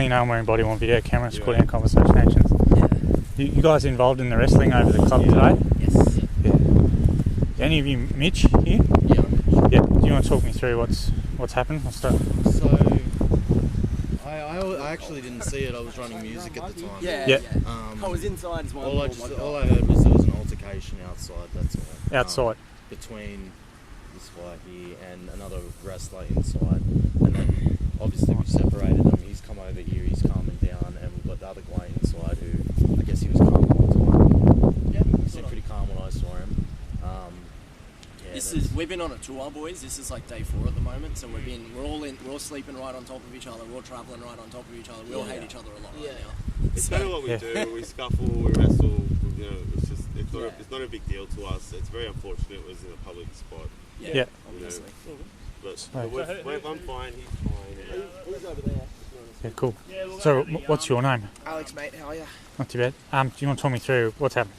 letting you know I'm wearing body worn video cameras, recording and conversation actions. Yeah. You guys involved in the wrestling over the club today? Yes. Yeah. Any of you Mitch here? Yeah. Yeah. Do you want to talk me through what's happened? I'll start. So, I actually didn't see it. I was running music at the time. Yeah. I was inside as well. All I heard was there was an altercation outside. That's all. Outside. Between this guy here and another wrestler inside, and then obviously we separated them. He's come over here. He's calming down, and we've got the other guy inside who I guess he was calm all the time. Yeah, he seemed pretty calm when I saw him. We've been on a tour, boys. This is like day 4 at the moment, so we're all sleeping right on top of each other. We're all travelling right on top of each other. We all hate each other a lot right now. It's kind of what we do. We scuffle, we wrestle. You know, it's not a big deal to us. It's very unfortunate it was in a public spot. Yeah. Obviously. But I'm fine. He's fine. He's over there. Yeah, cool. So, what's your name? Alex, mate, how are you? Not too bad. Do you want to talk me through what's happened?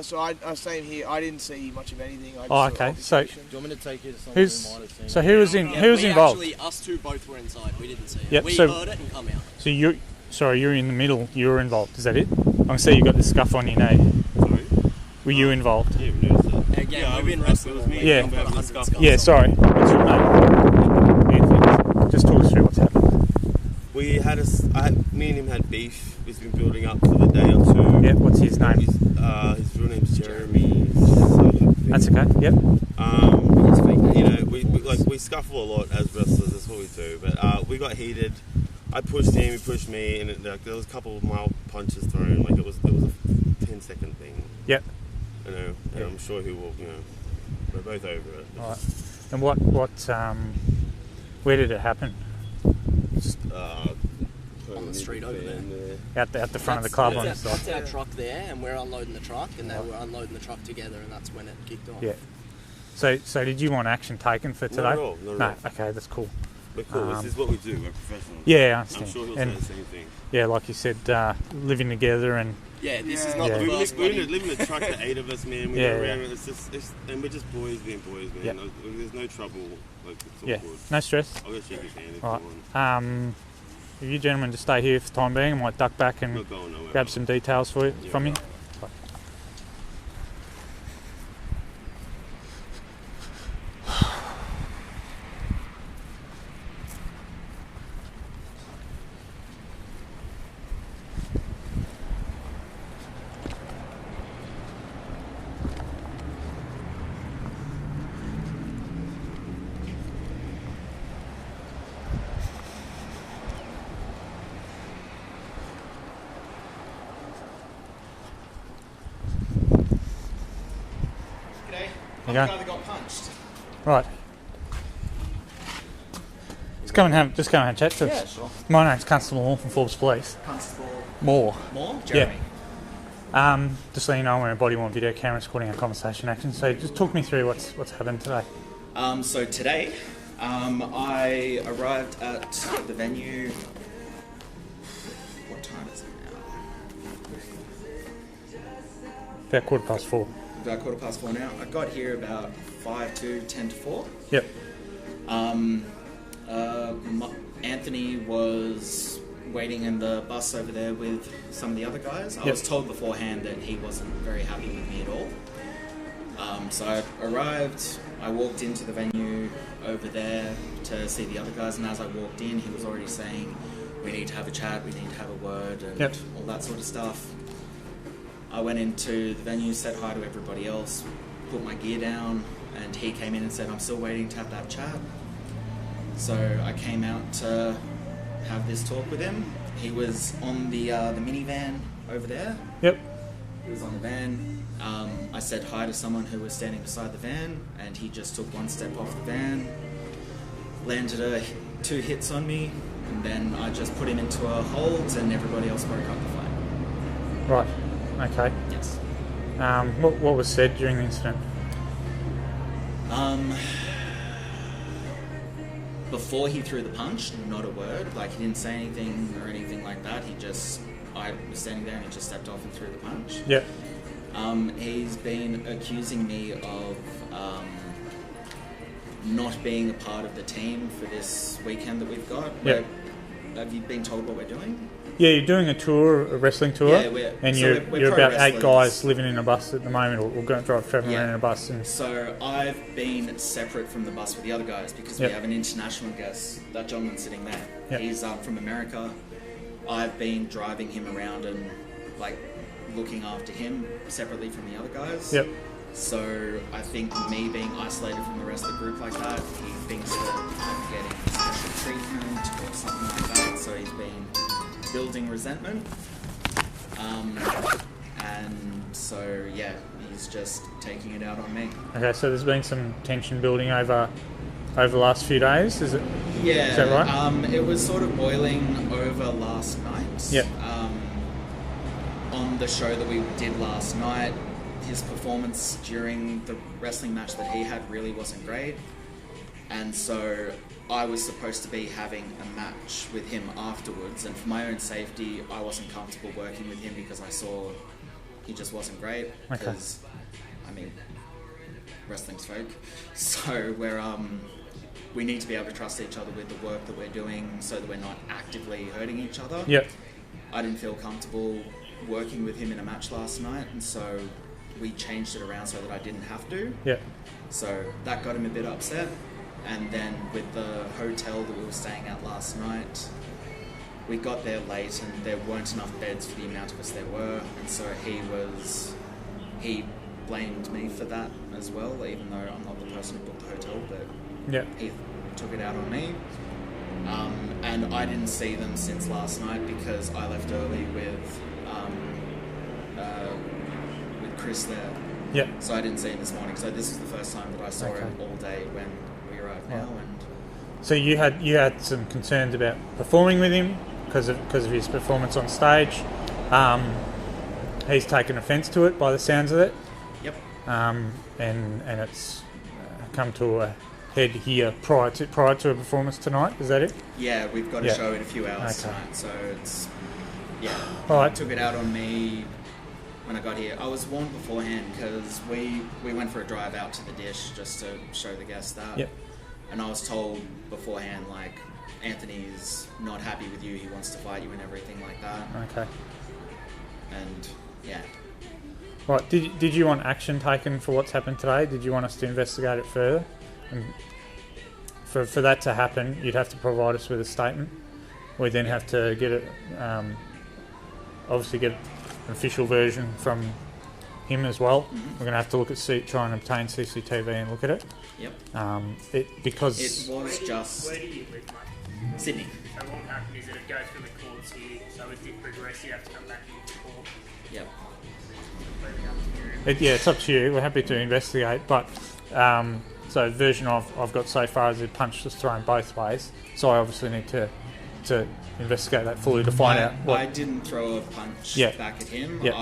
So I was saying here, I didn't see much of anything. I just Oh, saw okay. altercation. So, Do you want me to take you to someone who's who might have seen so it? who was involved? Actually, us two both were inside. We didn't see it. Yep, We so- heard it and come out. So you're in the middle. You were involved. Is that it? I can see you got the scuff on your knee. Sorry? Were you involved? Yeah, we noticed that. Again, we've been wrestling. It was me. Yeah. We've got 100 scuffs. Yeah. Sorry. What's your name? Anthony. Just talk us through what's happened. Me and him had beef. It's been building up for the day or two. Yeah. What's his name? His real name's Jeremy. That's okay. Yep. We scuffle a lot as wrestlers. That's what we do. But we got heated. I pushed him. He pushed me, and there was a couple of mild punches thrown. Like it was a 10-second thing. Yep. You know, and I'm sure he will. We're both over it. All right. And what where did it happen? Just On the street over there. Out the front of the club on the side. That's our truck there, and we're unloading the truck, and they were unloading the truck together, and that's when it kicked off. Yeah. So did you want action taken for today? Not at all. No. Okay, that's cool. We're cool. This is what we do. We're professionals. Yeah, I understand. I'm sure he'll And say the same thing. yeah, like you said, living together and Yeah, this is not Yeah. the We first live bloody... in a truck, the 8 of us, man. We Yeah, go yeah. around, and we're just boys being boys, man. Yeah. There's no trouble. Like, it's all yeah, good. no stress. I'll go shake his hand if All you want. right. If you gentlemen just stay here for the time being, I might duck back and Not going nowhere. grab some details from you. G'day. You go. I'm the guy that got punched. Right. Just come and have a chat to us. Yeah, sure. My name's Constable Moore from Forbes Police. Constable Moore. Moore? Jeremy. Just so you know, I'm wearing body worn video cameras recording our conversation action. So just talk me through what's happened today. So today, I arrived at the venue. What time is it now? About 4:15. About 4:15 now. I got here about 5 to 10 to 4. Yep. Anthony was waiting in the bus over there with some of the other guys. I Yep. was told beforehand that he wasn't very happy with me at all. So I arrived, I walked into the venue over there to see the other guys, and as I walked in, he was already saying, we need to have a chat, we need to have a word, and Yep. all that sort of stuff. I went into the venue, said hi to everybody else, put my gear down, and he came in and said, I'm still waiting to have that chat. So I came out to have this talk with him. He was on the minivan over there. Yep. He was on the van. I said hi to someone who was standing beside the van, and he just took one step off the van, landed 2 hits on me, and then I just put him into a hold, and everybody else broke up the fight. Right. Okay. Yes. What was said during the incident? Before he threw the punch, not a word. Like, he didn't say anything or anything like that. I was standing there and he just stepped off and threw the punch. Yep. He's been accusing me of not being a part of the team for this weekend that we've got. Yep. have you been told what we're doing? Yeah, you're doing a tour, a wrestling tour, Yeah, and so you're we're pro about 8 wrestlers. guys living in a bus at the moment, or going traveling around in a bus. And So I've been separate from the bus with the other guys because Yep. we have an international guest. That gentleman sitting there, Yep. he's from America. I've been driving him around and like looking after him separately from the other guys. yep, So I think me being isolated from the rest of the group like that, he thinks that I'm getting special treatment or something like that. So he's been building resentment. And so yeah, he's just taking it out on me. okay. So there's been some tension building over the last few days. Is it? Yeah, Is that right? It was sort of boiling over last night. Yep. On the show that we did last night, his performance during the wrestling match that he had really wasn't great. And so I was supposed to be having a match with him afterwards, and for my own safety, I wasn't comfortable working with him because I saw he just wasn't great. Okay. Because, I mean, wrestling's fake. So we need to be able to trust each other with the work that we're doing so that we're not actively hurting each other. Yep. I didn't feel comfortable working with him in a match last night, and so we changed it around so that I didn't have to. Yep. So that got him a bit upset. And then with the hotel that we were staying at last night, we got there late and there weren't enough beds for the amount of us there were, and so he blamed me for that as well, even though I'm not the person who booked the hotel, but Yep. he took it out on me. And I didn't see them since last night because I left early with Chris there. Yep. So I didn't see him this morning. So this is the first time that I saw him all day when we arrived now. And So you had some concerns about performing with him because of his performance on stage. He's taken offence to it by the sounds of it. yep, And it's come to a head here prior to a performance tonight. Is that it? yeah, we've got a Yeah. show in a few hours Okay. tonight. So it's yeah. All right. He took it out on me when I got here. I was warned beforehand because we went for a drive out to the dish just to show the guests that. Yep. And I was told beforehand, like, Anthony's not happy with you, he wants to fight you and everything like that. Okay. And, yeah. Right. Did you want action taken for what's happened today? Did you want us to investigate it further? And for that to happen, you'd have to provide us with a statement. We then have to get it, obviously get an official version from him as well. We're going to have to look at try and obtain CCTV and look at it. Yep. Because It was just Where do you live, mate? Sydney. So what happened is that it goes through the courts here, so as it progresses, you have to come back into court. Yep. Leaving up to you. yeah, it's up to you. We're happy to investigate, but so the version I've got so far is the punch was thrown both ways. So I obviously need to investigate that fully to find out what. I didn't throw a punch Yeah. back at him. Yeah.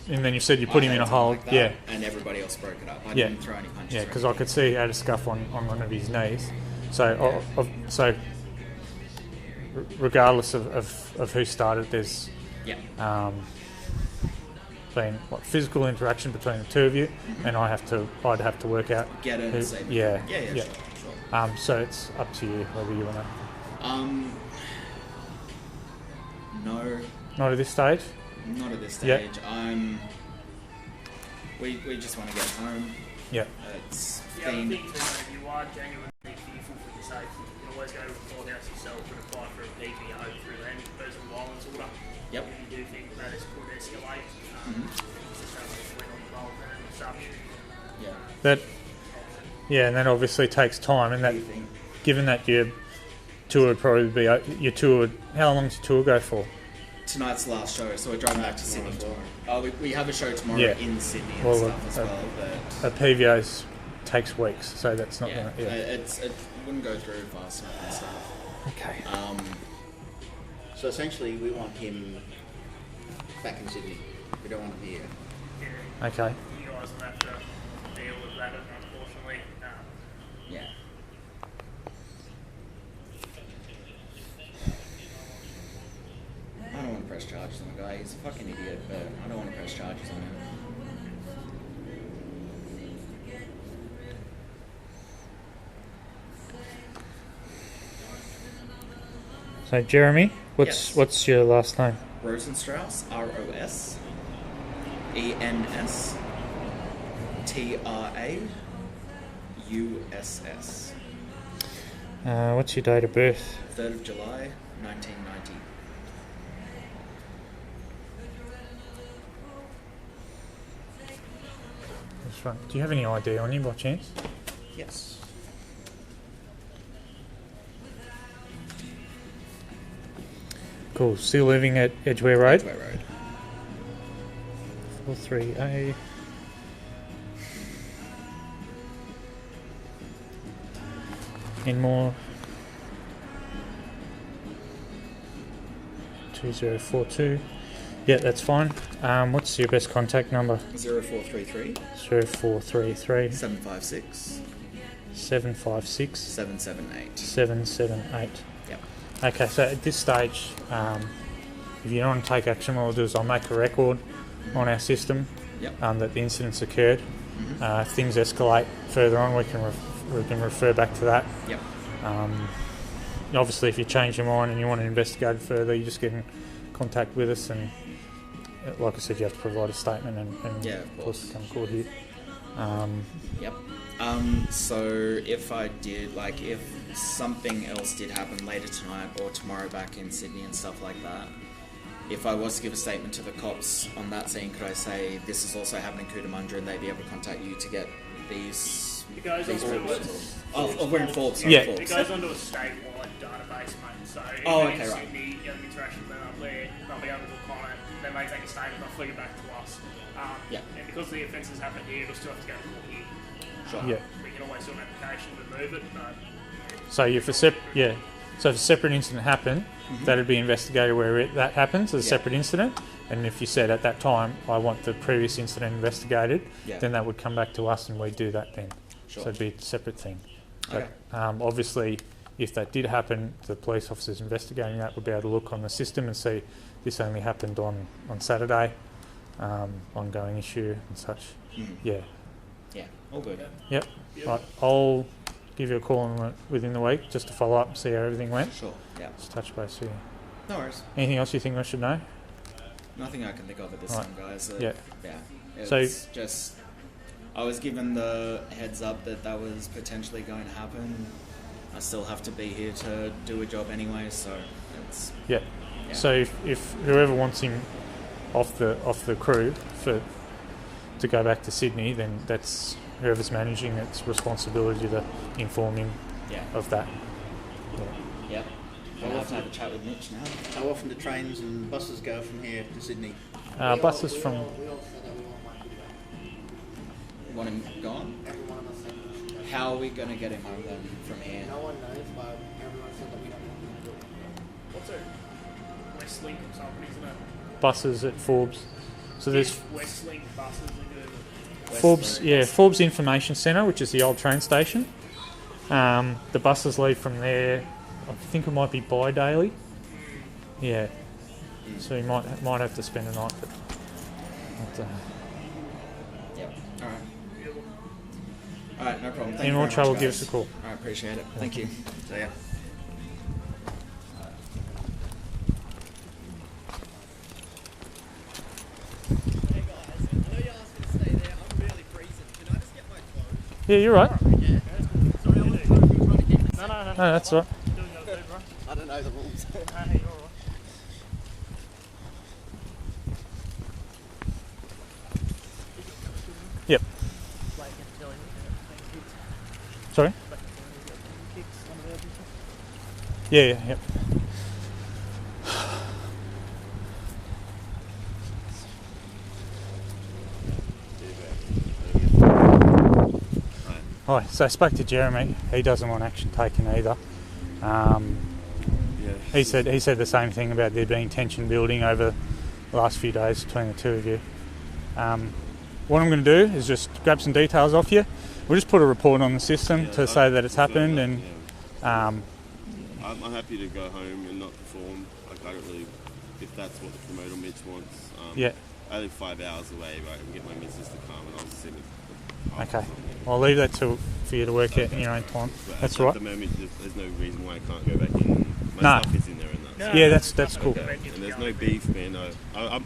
And then you said you put him in a hole. Like that, Yeah. And everybody else broke it up. I Yeah. didn't throw any punches. Yeah, or because I anything. could see he had a scuff on one of his knees. So, regardless of who started, there's Yeah. been physical interaction between the two of you, and I'd have to work out. Get it who- and save it. Yeah, Yeah, sure. So it's up to you whether you want to. No, Not at this stage. not at this Yeah. stage. We just want to get home. Yeah. It's The other been thing too, mate, if you are genuinely fearful for your safety, you can always go to the courthouse yourself and apply for a PPO through them, personal violence order. Yep. If you do think that it could escalate, just have a point on the roll and such. yeah. That. Yeah, and that obviously takes time, and that What do you think? given that your tour would probably be your tour. How long does your tour go for? Tonight's the last show, so we're driving back to Sydney tomorrow. Oh, we have a show tomorrow Yeah. in Sydney and Well, stuff as well, but A PVO's takes weeks, so that's not yeah, going to. Yeah. it wouldn't go through fast enough and stuff. Okay. So essentially, we want him back in Sydney. We don't want him here. Okay. You guys will have to deal with that, unfortunately. Yeah. I don't want to press charges on the guy. He's a fucking idiot, but I don't want to press charges on him. So Jeremy, Yes. what's your last name? Rosenstrauss, ROSENSTRAUSS. What's your date of birth? 3rd of July, 1990. That's right. Do you have any ID on you by chance? Yes. Cool. Still living at Edgware Road? Edgware Road. 43A. Inmore. 2042. Yeah, that's fine. What's your best contact number? 0433 0433 756 756 778. 778. Yep. Okay, so at this stage, if you don't want to take action, what I'll do is I'll make a record on our system Yep. that the incident's occurred. Mhm. If things escalate further on, we can refer back to that. Yep. Obviously, if you change your mind and you want to investigate it further, you just get in contact with us, and like I said, you have to provide a statement and Yeah, of course. come court here. Yep. So if I did, like, if something else did happen later tonight or tomorrow back in Sydney and stuff like that, if I was to give a statement to the cops on that scene, could I say this is also happening in Cootamundra and they'd be able to contact you to get these? It goes These onto reports. a, We're in Forbes. Sorry, Yeah. Forbes. it goes onto a statewide database, mate. So if Oh, you're okay, in right. Sydney, you have interaction with them up there, they'll be able to look on it. They may take a statement, they'll flick it back to us. Yeah. And because the offence has happened here, it'll still have to go to court here. Sure. Yeah. We can always do an application to move it, but So if a separate incident happened, that'd be investigated where that happens as a Yeah. separate incident. And if you said at that time, I want the previous incident investigated, Yeah. then that would come back to us and we'd do that then. Sure. So it'd be a separate thing. Okay. But obviously, if that did happen, the police officers investigating that would be able to look on the system and see this only happened on Saturday, ongoing issue and such. Mhm. Yeah. Yeah. All good. Yep. Right. I'll give you a call within the week just to follow up and see how everything went. Sure. Yeah. Just touch base with you. No worries. Anything else you think I should know? Nothing I can think of at this Right. time, guys. Yeah. Yeah. So- It's just, I was given the heads up that that was potentially going to happen. I still have to be here to do a job anyway, so it's Yeah. Yeah. So if whoever wants him off the crew to go back to Sydney, then that's whoever's managing it's responsibility to inform him yeah. of that. Yep. I'll have to have a chat with Mitch now. How often do trains and buses go from here to Sydney? Buses from Want him gone? How are we going to get him home then from here? what's it? Westlink or something, isn't it? buses at Forbes. So there's Westlink buses are good. Forbes Information Centre, which is the old train station. The buses leave from there. I think it might be bi-daily. Yeah. So you might have to spend a night. But Yep. Alright. Alright, no problem. Thank any you more very trouble, much, give guys. us a call. I appreciate it. Thank you. See ya. Hey guys, I know you asked me to stay there. I'm really freezing. Can I just get my clothes? Yeah, you're right. Yeah. Sorry, I'm trying to keep this. No, No, that's all right. doing your good, bro. I don't know the rules. Hey, you're alright. Yep. Like in telling me, Sorry. kicks on the verge. Yeah. Yep. Hi. So I spoke to Jeremy. He doesn't want action taken either. Yeah. He said the same thing about there being tension building over the last few days between the two of you. What I'm going to do is just grab some details off you. We'll just put a report on the system Yeah, to say that it's happened, yeah. and I'm happy to go home and not perform. Like, I don't really, if that's what the promoter Mitch wants. yeah. I live 5 hours away, but I can get my missus to come and I'll sit at Okay. I'll leave that for you to work out in your own time. But That's at right. the moment, there's no reason why I can't go back in. My No. stuff is in there and that. No, Yeah, that's cool. prevent you And from there's going no there. beef, man. No,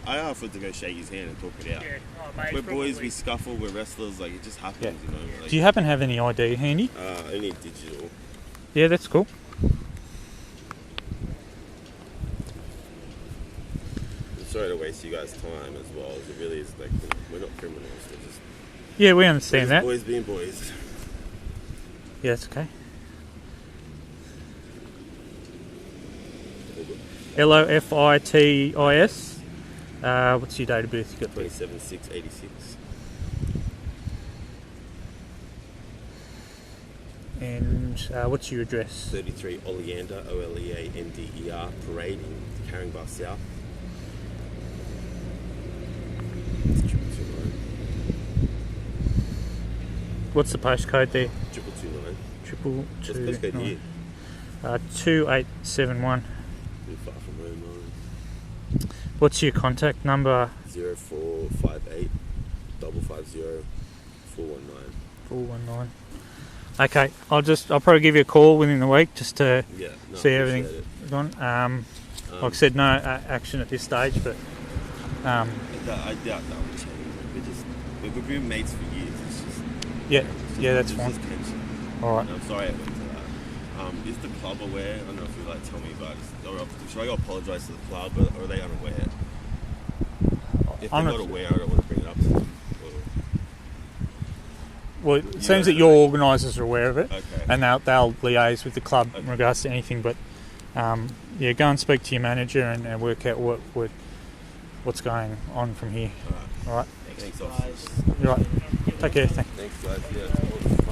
I offered to go shake his hand and talk it out. Yeah. Oh, mate, We're probably. boys, we scuffle, we're wrestlers. Like it just happens, Yeah. you know. Like, Do you happen to have any ID handy? only digital. Yeah, that's cool. I'm sorry to waste you guys' time as well. It really is like we're not criminals. We're just, Yeah, we we're understand just that. boys being boys. Yeah, that's okay. LOFITIS. What's your date of birth? You got 27/6/86. And what's your address? 33 Oleander, OLEANDER, Parading, Carring Bar South. It's 229. What's the postcode there? 229. Triple What's the two postcode nine. here? 2871. Too far from home, What's your contact number? 0458 550 419. 419. Okay, I'll probably give you a call within the week just to Yeah, no, see I everything appreciate it. gone. Like I said, no action at this stage, but I doubt that will change. We've been mates for years. It's just, yeah, it's yeah, that's it's fine. just tension. All right. And I'm sorry I went to that. Is the club aware? I don't know if you'd like to tell me about it. Should I go apologise to the club, or are they unaware? If they're I'm not aware, I don't want to bring it up to them. Well, it seems that your organisers are aware of it, Okay. and they'll liaise with the club in regards to anything. But yeah, go and speak to your manager and work out what's going on from here. All right. All right. Thanks, officers. You're right. Take care. Thanks. Thanks, guys. Yeah.